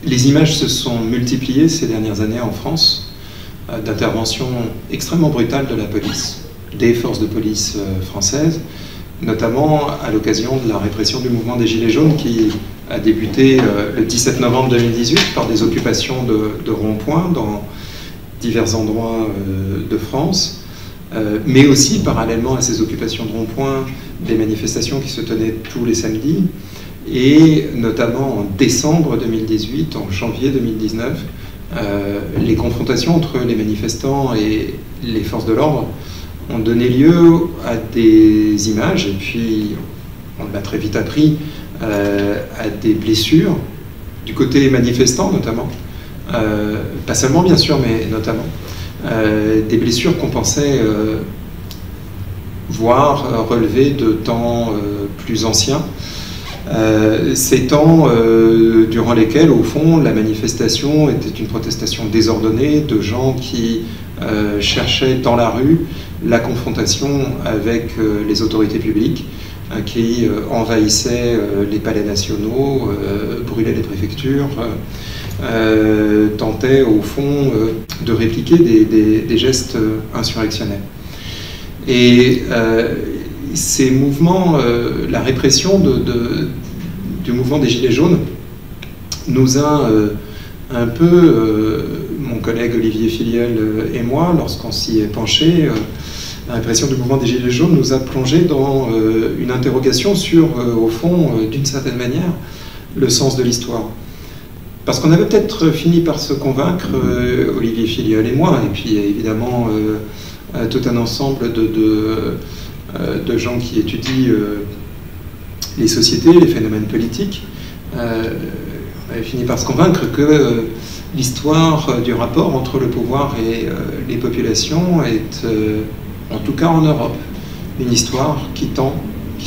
les images se sont multipliées ces dernières années en France, d'interventions extrêmement brutales de la police, des forces de police françaises, notamment à l'occasion de la répression du mouvement des Gilets jaunes qui a débuté le 17 novembre 2018 par des occupations de ronds-points dans divers endroits de France, mais aussi parallèlement à ces occupations de ronds-points, des manifestations qui se tenaient tous les samedis, et notamment en décembre 2018, en janvier 2019, les confrontations entre les manifestants et les forces de l'ordre ont donné lieu à des images, et puis on l'a très vite appris, à des blessures, du côté manifestant notamment, pas seulement bien sûr, mais notamment, des blessures qu'on pensait voir relever de temps plus anciens, ces temps durant lesquels, au fond, la manifestation était une protestation désordonnée de gens qui cherchaient dans la rue la confrontation avec les autorités publiques, qui envahissaient les palais nationaux, brûlaient les préfectures, tentaient au fond de répliquer des gestes insurrectionnels. Et ces mouvements, la répression du mouvement des Gilets jaunes nous a un peu, mon collègue Olivier Filiel et moi, lorsqu'on s'y est penché, la répression du mouvement des Gilets jaunes nous a plongé dans une interrogation sur, au fond, d'une certaine manière, le sens de l'histoire. Parce qu'on avait peut-être fini par se convaincre, Olivier Filiel et moi, et puis évidemment tout un ensemble de gens qui étudient les sociétés, les phénomènes politiques, on avait fini par se convaincre que l'histoire du rapport entre le pouvoir et les populations est, en tout cas en Europe, une histoire qui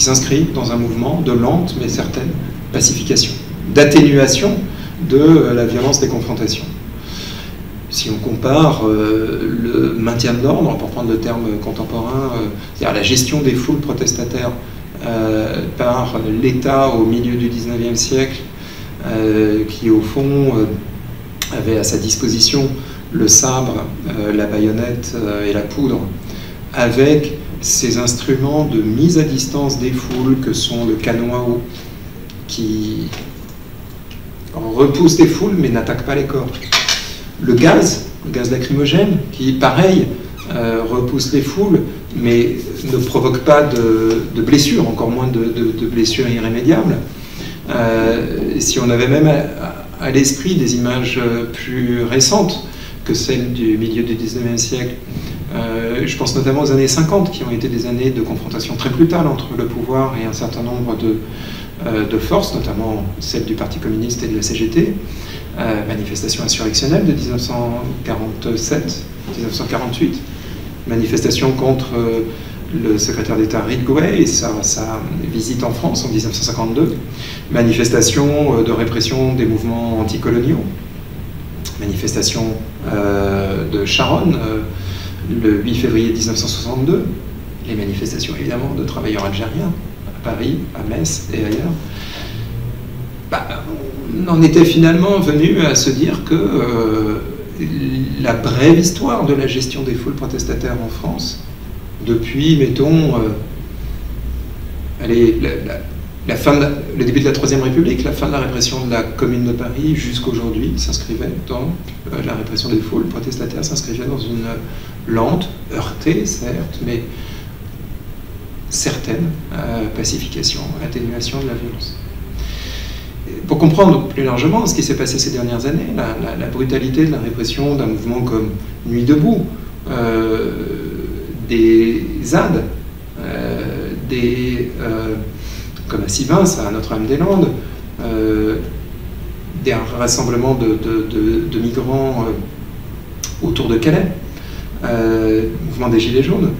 s'inscrit dans un mouvement de lente mais certaine pacification, d'atténuation de la violence des confrontations. Si on compare le maintien de l'ordre, pour prendre le terme contemporain, c'est-à-dire la gestion des foules protestataires par l'État au milieu du XIXe siècle, qui au fond avait à sa disposition le sabre, la baïonnette et la poudre, avec ces instruments de mise à distance des foules que sont le canon à eau, qui repousse des foules mais n'attaque pas les corps. Le gaz lacrymogène, qui, pareil, repousse les foules, mais ne provoque pas de blessures, encore moins de blessures irrémédiables. Si on avait même à l'esprit des images plus récentes que celles du milieu du XIXe siècle, je pense notamment aux années 50, qui ont été des années de confrontation très brutale entre le pouvoir et un certain nombre de forces, notamment celle du Parti communiste et de la CGT, manifestation insurrectionnelle de 1947-1948, manifestation contre le secrétaire d'État Ridgway et sa visite en France en 1952, manifestation de répression des mouvements anticoloniaux, manifestation de Charonne le 8 février 1962, les manifestations évidemment de travailleurs algériens à Paris, à Metz et ailleurs. On en était finalement venu à se dire que la brève histoire de la gestion des foules protestataires en France, depuis, mettons, le début de la Troisième République, la fin de la répression de la Commune de Paris jusqu'aujourd'hui, s'inscrivait dans la répression des foules protestataires, s'inscrivait dans une lente, heurtée, certes, mais certaine pacification, atténuation de la violence. Pour comprendre plus largement ce qui s'est passé ces dernières années, la brutalité de la répression d'un mouvement comme Nuit debout, des ZAD, comme à Sivins, à Notre-Dame-des-Landes, des rassemblements de migrants autour de Calais, mouvement des Gilets jaunes,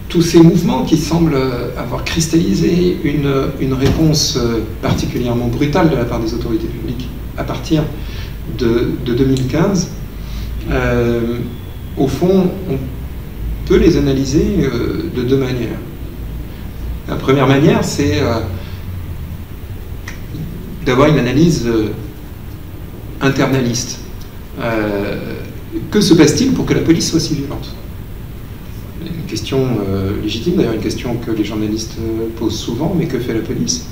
tous ces mouvements qui semblent avoir cristallisé une réponse particulièrement brutale de la part des autorités publiques à partir de 2015, au fond, on peut les analyser de deux manières. La première manière, c'est d'avoir une analyse internaliste. Que se passe-t-il pour que la police soit si violente? Une question légitime, d'ailleurs une question que les journalistes posent souvent, mais que fait la police?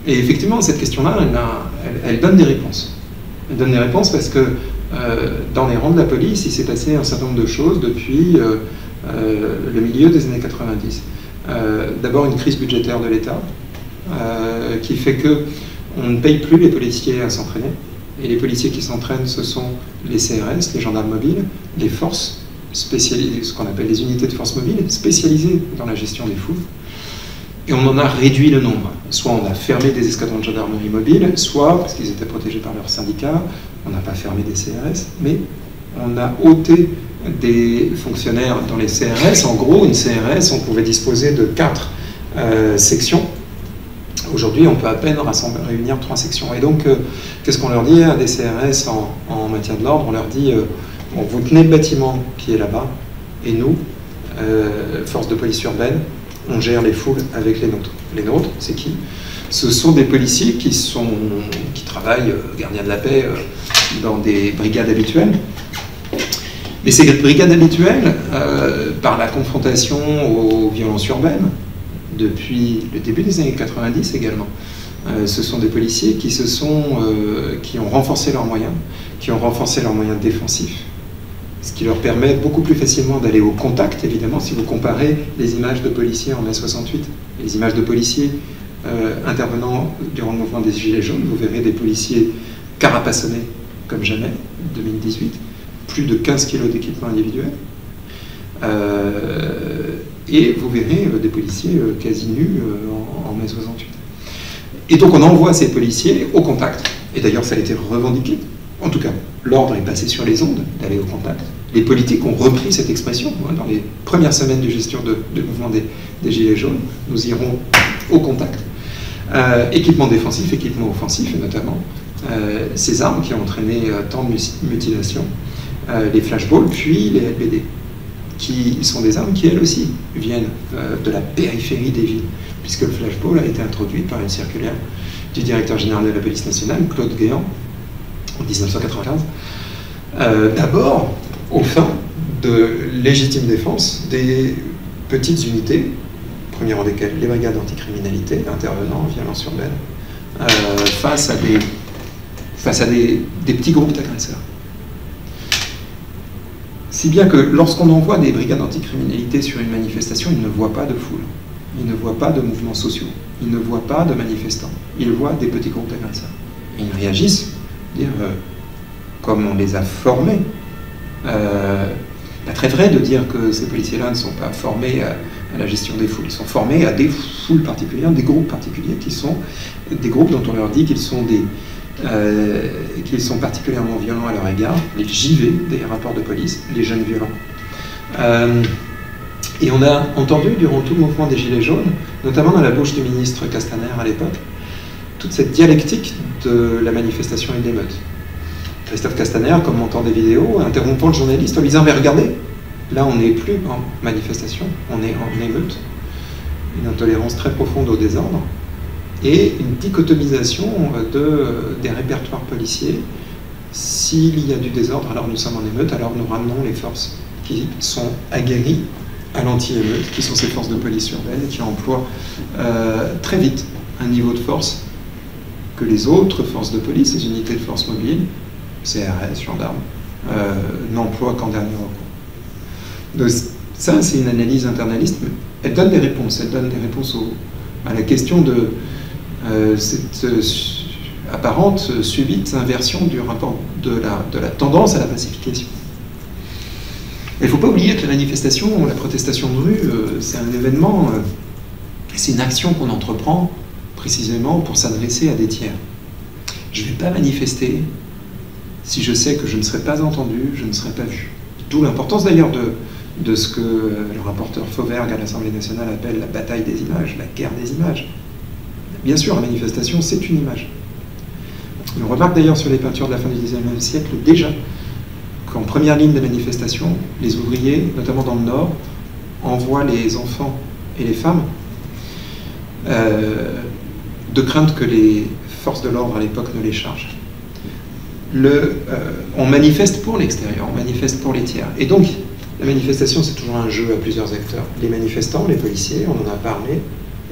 Et effectivement, cette question-là, elle donne des réponses. Elle donne des réponses parce que dans les rangs de la police, il s'est passé un certain nombre de choses depuis le milieu des années 90. D'abord une crise budgétaire de l'État qui fait qu'on ne paye plus les policiers à s'entraîner. Et les policiers qui s'entraînent, ce sont les CRS, les gendarmes mobiles, les forces spécialisées, ce qu'on appelle les unités de force mobile, spécialisées dans la gestion des foules. Et on en a réduit le nombre. Soit on a fermé des escadrons de gendarmerie mobile, soit, parce qu'ils étaient protégés par leurs syndicats, on n'a pas fermé des CRS, mais on a ôté des fonctionnaires dans les CRS. En gros, une CRS, on pouvait disposer de 4 sections. Aujourd'hui, on peut à peine réunir 3 sections. Et donc, qu'est-ce qu'on leur dit à des CRS en maintien de l'ordre? On leur dit, bon, vous tenez le bâtiment qui est là-bas, et nous, force de police urbaine, on gère les foules avec les nôtres. Les nôtres, c'est qui? Ce sont des policiers qui travaillent, gardiens de la paix, dans des brigades habituelles. Mais ces brigades habituelles, par la confrontation aux violences urbaines, depuis le début des années 90 également, ce sont des policiers qui ont renforcé leurs moyens, défensifs, ce qui leur permet beaucoup plus facilement d'aller au contact, évidemment, si vous comparez les images de policiers en mai 68 et les images de policiers intervenant durant le mouvement des Gilets jaunes, vous verrez des policiers carapassonnés comme jamais, 2018, plus de 15 kilos d'équipement individuel, et vous verrez des policiers quasi nus en mai 68. Et donc on envoie ces policiers au contact, et d'ailleurs ça a été revendiqué, en tout cas l'ordre est passé sur les ondes d'aller au contact. Les politiques ont repris cette expression, dans les premières semaines de gestion du mouvement des Gilets jaunes, nous irons au contact. Équipement défensif, équipement offensif, et notamment ces armes qui ont entraîné tant de mutilations, les flashballs, puis les LBD, qui sont des armes qui, elles aussi, viennent de la périphérie des villes, puisque le flashball a été introduit par une circulaire du directeur général de la police nationale, Claude Guéant, en 1995, d'abord aux fins de légitime défense des petites unités, premier rang desquelles les brigades anticriminalité, intervenant en violence urbaine, face à des petits groupes d'agresseurs. Si bien que lorsqu'on envoie des brigades anticriminalité sur une manifestation, ils ne voient pas de foule, ils ne voient pas de mouvements sociaux, ils ne voient pas de manifestants, ils voient des petits groupes d'agresseurs. Et ils réagissent, comme on les a formés. Pas très vrai de dire que ces policiers-là ne sont pas formés à la gestion des foules. Ils sont formés à des foules particulières, des groupes particuliers, qui sont des groupes dont on leur dit qu'ils sont particulièrement violents à leur égard, les JV des rapports de police, les jeunes violents. Et on a entendu durant tout le mouvement des Gilets jaunes, notamment dans la bouche du ministre Castaner à l'époque, toute cette dialectique de la manifestation et de l'émeute. Christophe Castaner, commentant des vidéos, interrompant le journaliste en lui disant « Mais regardez, là on n'est plus en manifestation, on est en émeute. » Une intolérance très profonde au désordre et une dichotomisation des répertoires policiers. S'il y a du désordre, alors nous sommes en émeute, alors nous ramenons les forces qui sont aguerries à l'anti-émeute, qui sont ces forces de police urbaine, qui emploient très vite un niveau de force que les autres forces de police, les unités de force mobile, CRS, gendarmes, n'emploient qu'en dernier recours. Donc, ça, c'est une analyse internaliste, mais elle donne des réponses. Elle donne des réponses à la question de cette apparente subite inversion du rapport de la tendance à la pacification. Il ne faut pas oublier que la manifestation, la protestation de rue, c'est un événement, c'est une action qu'on entreprend précisément pour s'adresser à des tiers. Je ne vais pas manifester si je sais que je ne serai pas entendu, je ne serai pas vu. D'où l'importance d'ailleurs de ce que le rapporteur Fauvergue à l'Assemblée nationale appelle la bataille des images, la guerre des images. Bien sûr, la manifestation, c'est une image. On remarque d'ailleurs sur les peintures de la fin du XIXe siècle déjà qu'en première ligne de manifestation, les ouvriers, notamment dans le Nord, envoient les enfants et les femmes de crainte que les forces de l'ordre à l'époque ne les chargent. on manifeste pour l'extérieur, on manifeste pour les tiers. Et donc, la manifestation, c'est toujours un jeu à plusieurs acteurs. Les manifestants, les policiers, on en a parlé,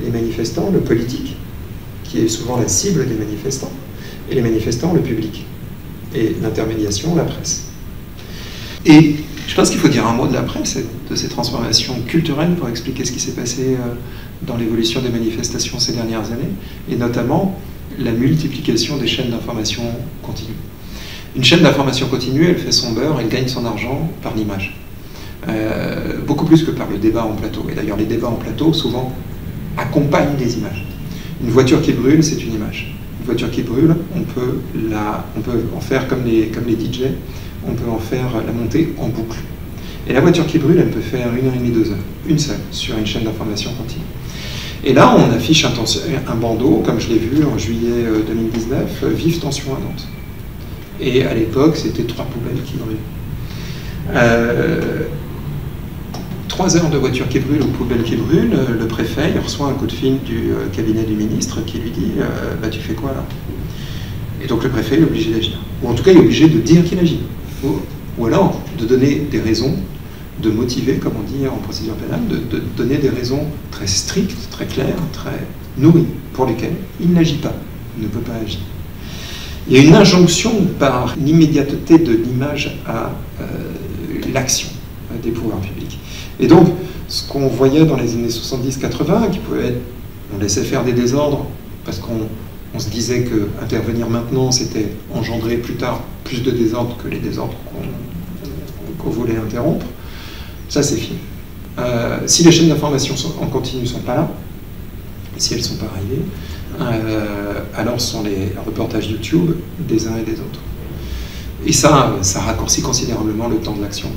les manifestants, le politique, qui est souvent la cible des manifestants, et les manifestants, le public, et l'intermédiation, la presse. Et je pense qu'il faut dire un mot de la presse, de ces transformations culturelles pour expliquer ce qui s'est passé dans l'évolution des manifestations ces dernières années, et notamment la multiplication des chaînes d'information continue. Une chaîne d'information continue, elle fait son beurre, elle gagne son argent par l'image. Beaucoup plus que par le débat en plateau. Et d'ailleurs, les débats en plateau, souvent, accompagnent des images. Une voiture qui brûle, c'est une image. Une voiture qui brûle, on peut en faire comme les DJ, on peut en faire la montée en boucle. Et la voiture qui brûle, elle peut faire 1h30, 2 heures, une seule, sur une chaîne d'information continue. Et là, on affiche un bandeau, comme je l'ai vu en juillet 2019, vive tension à Nantes. Et à l'époque, c'était 3 poubelles qui brûlent. 3 heures de voiture qui brûle ou poubelle qui brûle, le préfet il reçoit un coup de fil du cabinet du ministre qui lui dit bah, tu fais quoi là? Et donc le préfet est obligé d'agir. Ou en tout cas, il est obligé de dire qu'il agit. Ou alors de donner des raisons, de motiver, comme on dit en procédure pénale, de donner des raisons très strictes, très claires, très nourries, pour lesquelles il n'agit pas, il ne peut pas agir. Il y a une injonction par l'immédiateté de l'image à l'action des pouvoirs publics. Et donc, ce qu'on voyait dans les années 70-80, qui pouvait être, on laissait faire des désordres, parce qu'on se disait qu'intervenir maintenant, c'était engendrer plus tard plus de désordres que les désordres qu'on voulait interrompre, ça c'est fini. Si les chaînes d'information en continu ne sont pas là, si elles ne sont pas arrivées, alors ce sont les reportages YouTube des uns et des autres. Et ça raccourcit considérablement le temps de l'action.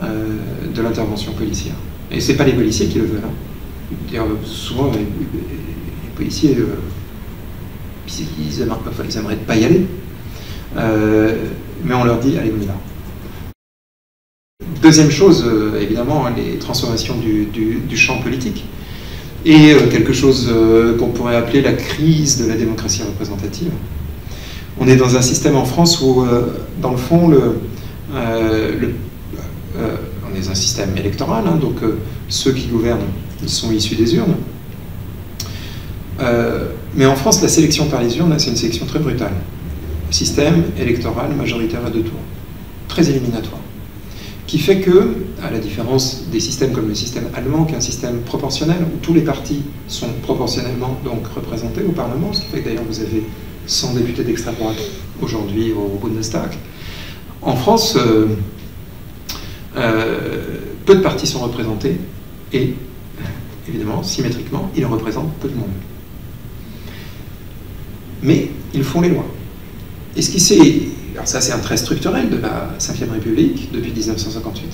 De l'intervention policière. Et ce n'est pas les policiers qui le veulent. Hein. Souvent, les policiers, ils aimeraient pas y aller. Mais on leur dit, allez, on y va. Deuxième chose, évidemment, les transformations du champ politique. Et quelque chose qu'on pourrait appeler la crise de la démocratie représentative. On est dans un système en France où, dans le fond, on est dans un système électoral, hein, donc ceux qui gouvernent, ils sont issus des urnes. Mais en France, la sélection par les urnes, c'est une sélection très brutale. Système électoral majoritaire à 2 tours, très éliminatoire. Qui fait que, à la différence des systèmes comme le système allemand, qui est un système proportionnel, où tous les partis sont proportionnellement donc représentés au Parlement, ce qui fait que d'ailleurs vous avez 100 députés d'extrême droite aujourd'hui au Bundestag. En France, peu de partis sont représentés et, évidemment, symétriquement, ils représentent peu de monde. Mais ils font les lois. Et ce qui s'est... Alors ça, c'est un trait structurel de la Ve République depuis 1958.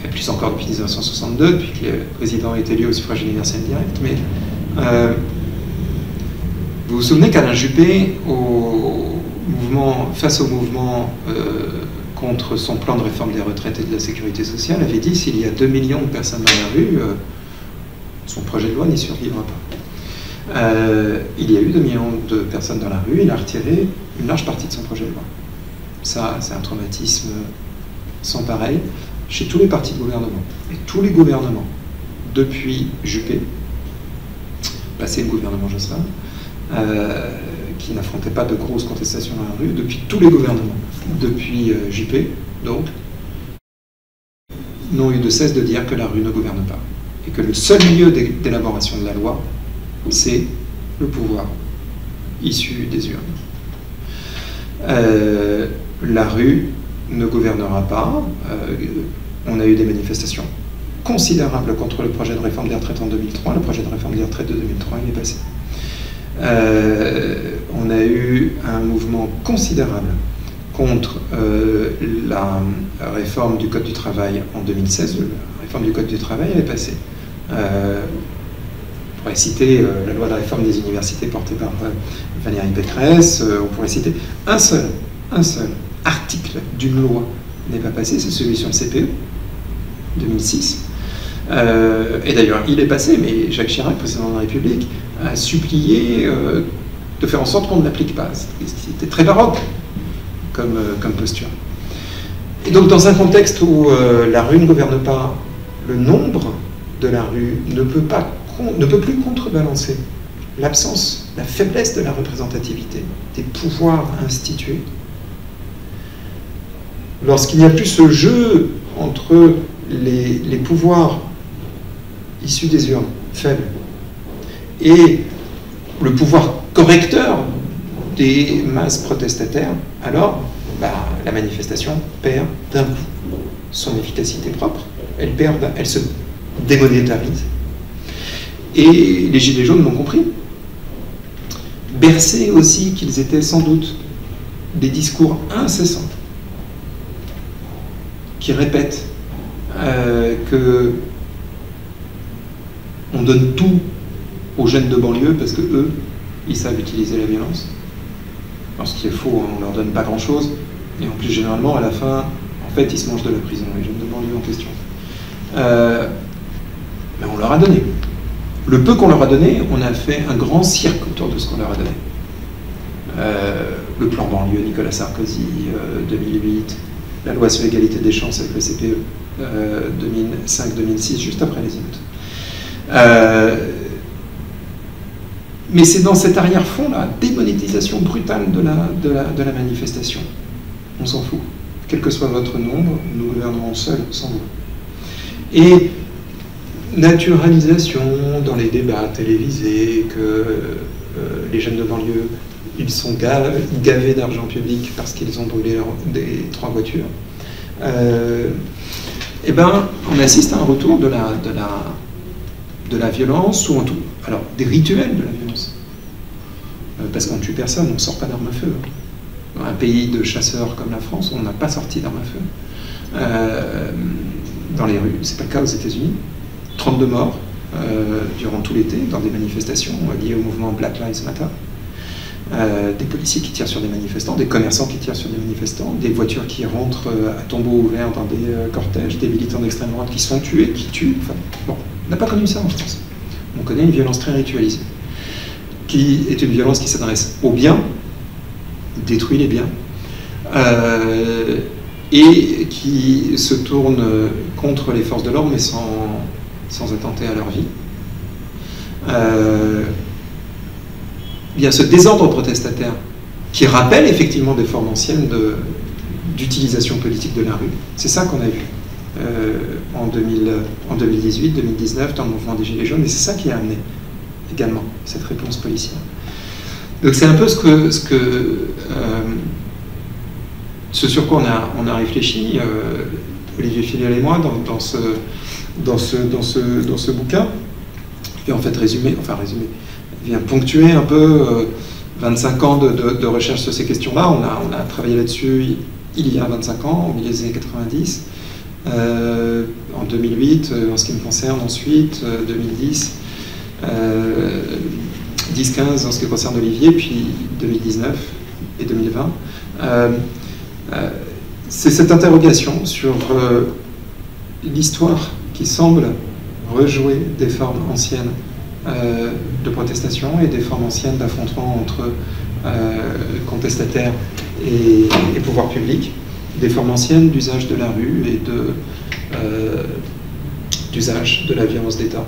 Et plus encore depuis 1962, depuis que le président est élu au suffrage universel direct. Mais vous vous souvenez qu'Alain Juppé, face au mouvement contre son plan de réforme des retraites et de la sécurité sociale, avait dit s'il y a 2 millions de personnes dans la rue, son projet de loi n'y survivra pas. Il y a eu 2 millions de personnes dans la rue, il a retiré une large partie de son projet de loi. Ça, c'est un traumatisme sans pareil chez tous les partis de gouvernement. Et tous les gouvernements, depuis Juppé, passé le gouvernement Jospin, qui n'affrontait pas de grosses contestations dans la rue, depuis tous les gouvernements, depuis Juppé, donc, n'ont eu de cesse de dire que la rue ne gouverne pas. Et que le seul lieu d'élaboration de la loi, c'est le pouvoir issu des urnes. La rue ne gouvernera pas. On a eu des manifestations considérables contre le projet de réforme des retraites en 2003. Le projet de réforme des retraites de 2003, il est passé. On a eu un mouvement considérable contre la réforme du Code du travail en 2016. La réforme du Code du travail, elle est passée. On pourrait citer la loi de réforme des universités portée par Valérie Pécresse, on pourrait citer un seul article d'une loi n'est pas passé, c'est celui sur le CPE, 2006. Et d'ailleurs, il est passé, mais Jacques Chirac, président de la République, a supplié de faire en sorte qu'on ne l'applique pas. C'était très baroque comme posture. Et donc, dans un contexte où la rue ne gouverne pas, le nombre de la rue ne peut plus contrebalancer l'absence, la faiblesse de la représentativité, des pouvoirs institués. Lorsqu'il n'y a plus ce jeu entre les pouvoirs issus des urnes, faibles, et le pouvoir correcteur des masses protestataires, alors la manifestation perd d'un coup son efficacité propre, elle se démonétarise. Et les Gilets jaunes l'ont compris. Bercés aussi qu'ils étaient sans doute des discours incessants qui répètent que on donne tout aux jeunes de banlieue parce que eux, ils savent utiliser la violence. Alors, ce qui est faux, on leur donne pas grand-chose, et en plus généralement à la fin, en fait, ils se mangent de la prison, les jeunes de banlieue en question. Mais on leur a donné. Le peu qu'on leur a donné, on a fait un grand cirque autour de ce qu'on leur a donné. Le plan banlieue, Nicolas Sarkozy, 2008, la loi sur l'égalité des chances avec le CPE, 2005-2006, juste après les émeutes. Mais c'est dans cet arrière-fond, la démonétisation brutale de la manifestation. On s'en fout. Quel que soit votre nombre, nous gouvernerons seuls, sans vous. Et naturalisation dans les débats télévisés que les jeunes de banlieue, ils sont gavés d'argent public parce qu'ils ont brûlé des 3 voitures. Eh ben, on assiste à un retour de la violence, ou en tout, alors des rituels de la violence. Parce qu'on ne tue personne, on ne sort pas d'armes à feu. Dans un pays de chasseurs comme la France, on n'a pas sorti d'armes à feu dans les rues. C'est pas le cas aux États-Unis. 32 morts durant tout l'été dans des manifestations liées au mouvement Black Lives Matter. Des policiers qui tirent sur des manifestants, des commerçants qui tirent sur des manifestants, des voitures qui rentrent à tombeau ouvert dans des cortèges, des militants d'extrême droite qui sont tués, qui tuent. Enfin, bon, on n'a pas connu ça en France. On connaît une violence très ritualisée, qui est une violence qui s'adresse aux biens, détruit les biens, et qui se tourne contre les forces de l'ordre, mais sans attenter à leur vie. Il y a ce désordre protestataire qui rappelle effectivement des formes anciennes d'utilisation politique de la rue. C'est ça qu'on a vu en 2018, 2019, dans le mouvement des Gilets jaunes, et c'est ça qui a amené également cette réponse policière. Donc c'est un peu ce sur quoi on a réfléchi, Olivier Filial et moi, dans ce bouquin, qui en fait résumé, vient ponctuer un peu 25 ans de recherche sur ces questions-là. On a travaillé là-dessus il y a 25 ans, au milieu des années 90, en 2008, en ce qui me concerne ensuite, 2010, 10-15 en ce qui concerne Olivier, puis 2019 et 2020. C'est cette interrogation sur l'histoire qui semble rejouer des formes anciennes de protestation et des formes anciennes d'affrontement entre contestataires et pouvoir public, des formes anciennes d'usage de la rue et d'usage de la violence d'État.